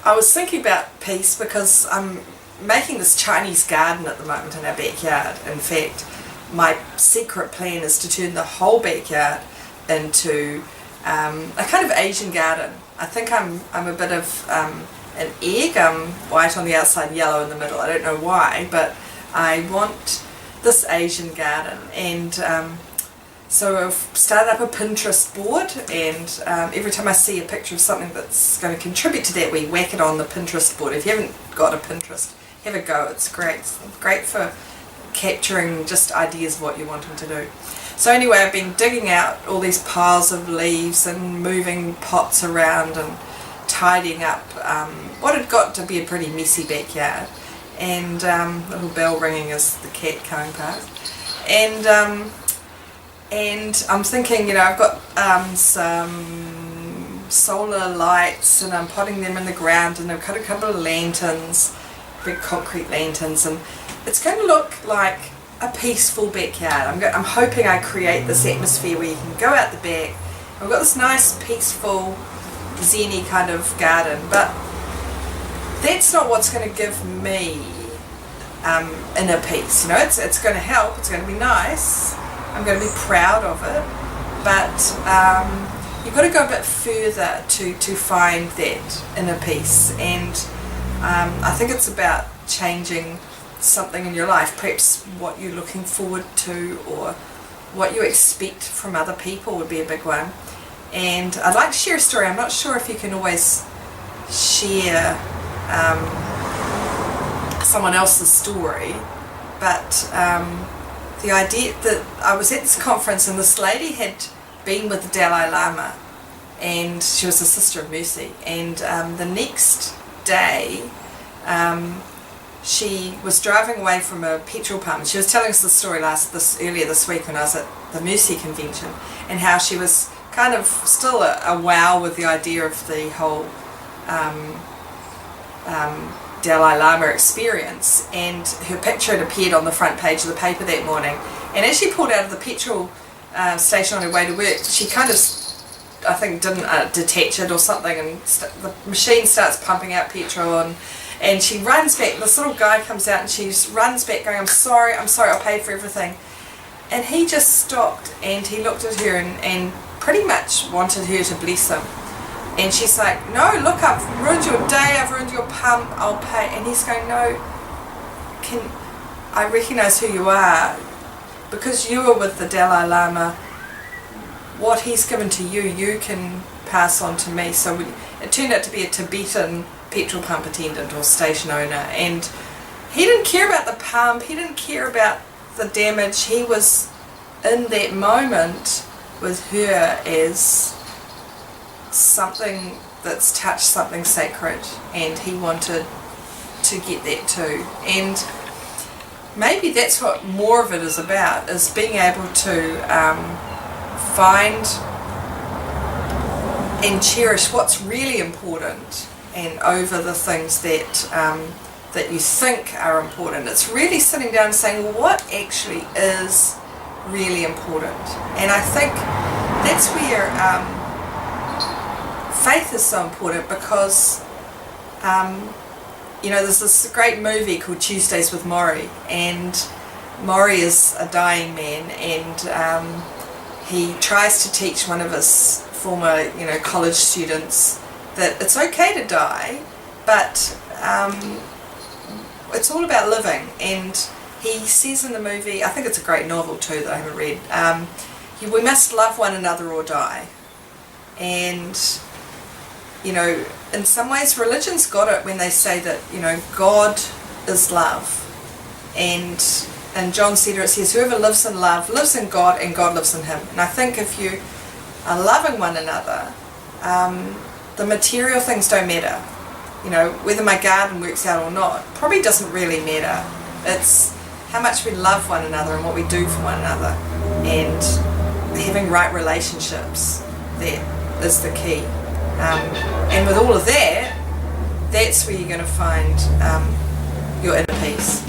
I was thinking about peace because I'm making this Chinese garden at the moment in our backyard. In fact, my secret plan is to turn the whole backyard into a kind of Asian garden. I think I'm a bit of an egg. I'm white on the outside, yellow in the middle. I don't know why, but I want this Asian garden, and so I've started up a Pinterest board, and every time I see a picture of something that's going to contribute to that, we whack it on the Pinterest board. If you haven't got a Pinterest, have a go. It's great. It's great for capturing just ideas of what you're wanting to do. So anyway, I've been digging out all these piles of leaves and moving pots around and tidying up what had got to be a pretty messy backyard. And little bell ringing as the cat coming past. And I'm thinking, I've got some solar lights, and I'm potting them in the ground, and I've cut a couple of lanterns, big concrete lanterns, and it's going to look like a peaceful backyard. I'm hoping I create this atmosphere where you can go out the back. I've got this nice, peaceful, zen-y kind of garden, but that's not what's going to give me inner peace. It's going to help, it's going to be nice, I'm going to be proud of it, but you've got to go a bit further to find that inner peace. And I think it's about changing something in your life, perhaps what you're looking forward to or what you expect from other people would be a big one. And I'd like to share a story. I'm not sure if you can always share someone else's story, but the idea that I was at this conference and this lady had been with the Dalai Lama, and she was a Sister of Mercy, and the next day she was driving away from a petrol pump, and she was telling us the story earlier this week when I was at the Mercy convention, and how she was kind of still a wow with the idea of the whole Dalai Lama experience, and her picture had appeared on the front page of the paper that morning. And as she pulled out of the petrol station on her way to work, she kind of, I think, didn't detach it or something, and the machine starts pumping out petrol, and she runs back. This little guy comes out and she runs back going, I'm sorry, I'll pay for everything. And he just stopped and he looked at her and pretty much wanted her to bless him. And she's like, no, look, I've ruined your day, I've ruined your pump, I'll pay. And he's going, no, I recognise who you are. Because you were with the Dalai Lama, what he's given to you, you can pass on to me. So it turned out to be a Tibetan petrol pump attendant or station owner. And he didn't care about the pump, he didn't care about the damage. He was in that moment with her as something that's touched something sacred, and he wanted to get that too. And maybe that's what more of it is about, is being able to find and cherish what's really important, and over the things that you think are important. It's really sitting down and saying, well, what actually is really important? And I think that's where faith is so important, because there's this great movie called Tuesdays with Morrie, and Morrie is a dying man, and he tries to teach one of his former college students that it's okay to die, but it's all about living. And he says in the movie, I think it's a great novel too that I haven't read, we must love one another or die. And in some ways religion's got it when they say that God is love, and John Cedar says whoever lives in love lives in God and God lives in him. And I think if you are loving one another, the material things don't matter. Whether my garden works out or not probably doesn't really matter. It's how much we love one another and what we do for one another, and having right relationships, that is the key. And with all of that, that's where you're going to find your inner peace.